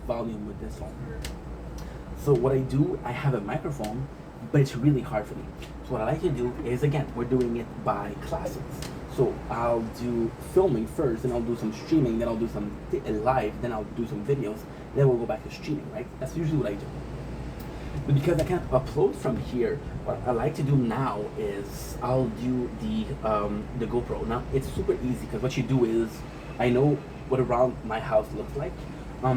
volume with this phone. So what I do, I have a microphone, but it's really hard for me. So what I like to do is, again, we're doing it by classes. So I'll do filming first, then I'll do some streaming, then I'll do some live, then I'll do some videos, then we'll go back to streaming, right? That's usually what I do. But because I can't upload from here, what I like to do now is I'll do the GoPro. Now it's super easy because what you do is I know what around my house looks like.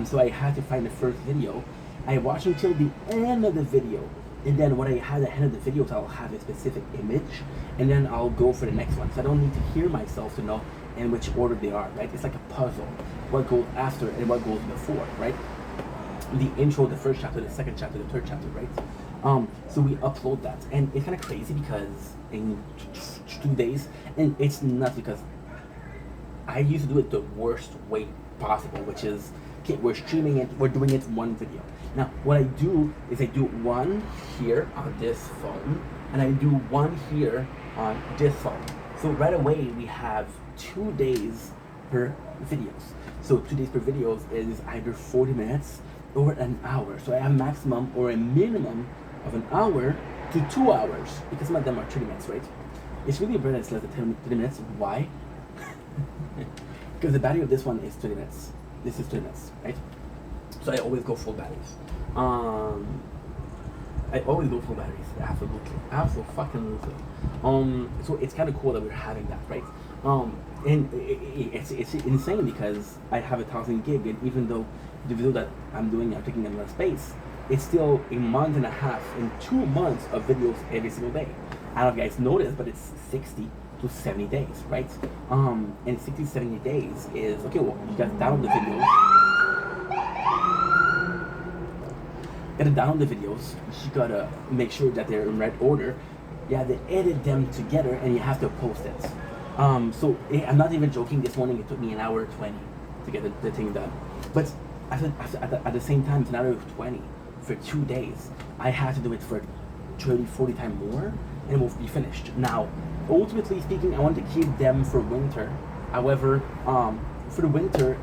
So I had to find the first video. I watch until the end of the video, and then when I have the end of the video, I'll have a specific image, and then I'll go for the next one. So I don't need to hear myself to know in which order they are, right? It's like a puzzle. What goes after and what goes before, right? The intro, the first chapter, the second chapter, the third chapter, right? So we upload that, and it's kind of crazy because in 2 days, and it's not because I used to do it the worst way possible, which is, okay, we're streaming it, we're doing it one video. Now, what I do is I do one here on this phone, and I do one here on this phone. So right away, we have 2 days per videos. So 2 days per videos is either 40 minutes or an hour. So I have maximum or a minimum of an hour to 2 hours, because some of them are 30 minutes, right? It's really better that it's less than 30 minutes. Why? Because the battery of this one is 30 minutes. This is 30 minutes, right? So I always go full batteries. I always go full batteries. Absolutely. So it's kind of cool that we're having that, right? And it's insane because I have 1,000 gig, and even though the video that I'm doing are taking a lot of space, it's still a month and a half and 2 months of videos every single day. I don't know if you guys noticed, but it's 60 to 70 days, right? And 60 to 70 days is, okay, well, you got to download the videos. You gotta download the videos, you gotta make sure that they're in right order, you have to edit them together, and you have to post it. So I'm not even joking, this morning it took me an hour 20 to get the thing done. But at the same time, it's an hour 20 for 2 days. I had to do it for 30, 40 times more, and we'll be finished. Now, ultimately speaking, I want to keep them for winter. However, for the winter,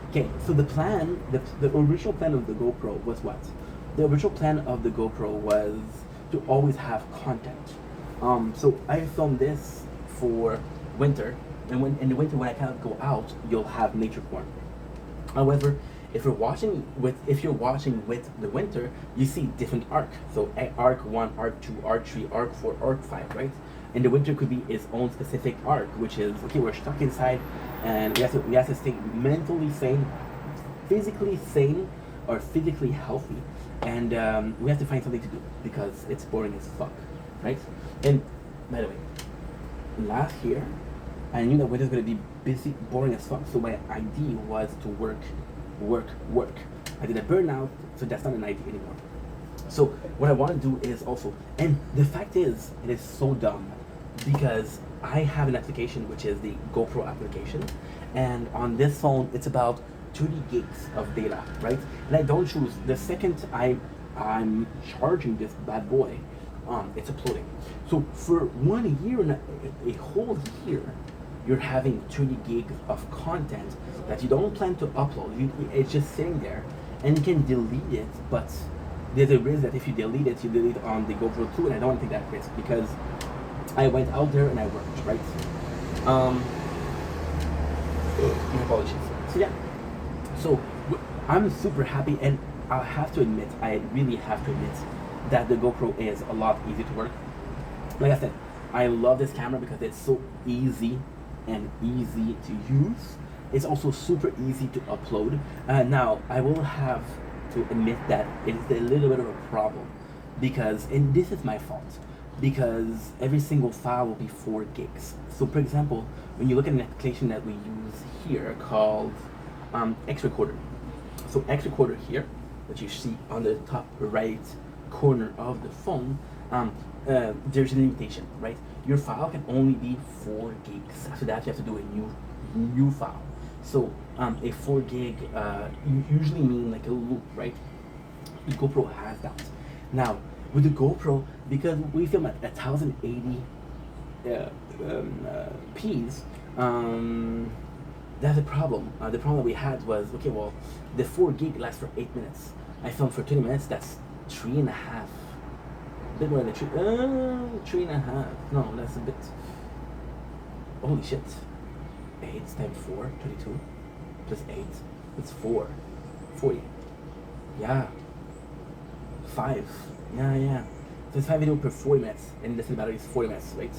okay, so the plan, the original plan of the GoPro was what? The original plan of the GoPro was to always have content. So I filmed this for winter, and when in the winter when I cannot go out, you'll have nature porn. However, if you're watching with the winter, you see different arc. So arc 1, arc 2, arc 3, arc 4, arc 5, right? And the winter could be its own specific arc, which is, okay, we're stuck inside, and we have to stay mentally sane, physically sane, or physically healthy, and we have to find something to do because it's boring as fuck, right? And by the way, last year, I knew that winter's gonna be busy, boring as fuck, so my idea was to work. I did a burnout, so that's not an idea anymore. So what I want to do is also, and the fact is, it is so dumb, because I have an application which is the GoPro application, and on this phone it's about 30 gigs of data, right? And I don't choose. The second I'm charging this bad boy, it's uploading. So for 1 year, a whole year, you're having 30 gigs of content that you don't plan to upload. It's just sitting there, and you can delete it, but there's a risk that if you delete it, you delete it on the GoPro 2, and I don't want to take that risk because I went out there and I worked, right? My apologies. So yeah, so I'm super happy, and I really have to admit that the GoPro is a lot easier to work. Like I said, I love this camera because it's so easy and easy to use. It's also super easy to upload. Now, I will have to admit that it's a little bit of a problem because, and this is my fault, because every single file will be 4 gigs. So for example, when you look at an application that we use here called X Recorder. So X Recorder here, that you see on the top right corner of the phone, there's a limitation, right? Your file can only be 4 gigs. After that, you have to do a new file. So a 4 gig usually mean like a loop, right? The GoPro has that. Now with the GoPro, because we film at 1080 p's, That's the problem. The problem that we had was, okay, well, the 4 gig lasts for 8 minutes. I filmed for 20 minutes. That's 3.5. A bit more than 3.5. No, that's a bit. Holy shit. 8 times 4, 22. Plus 8. It's 4. 40. Yeah. 5. Yeah. So it's 5 video per 40 minutes. And the battery is 40 minutes, right?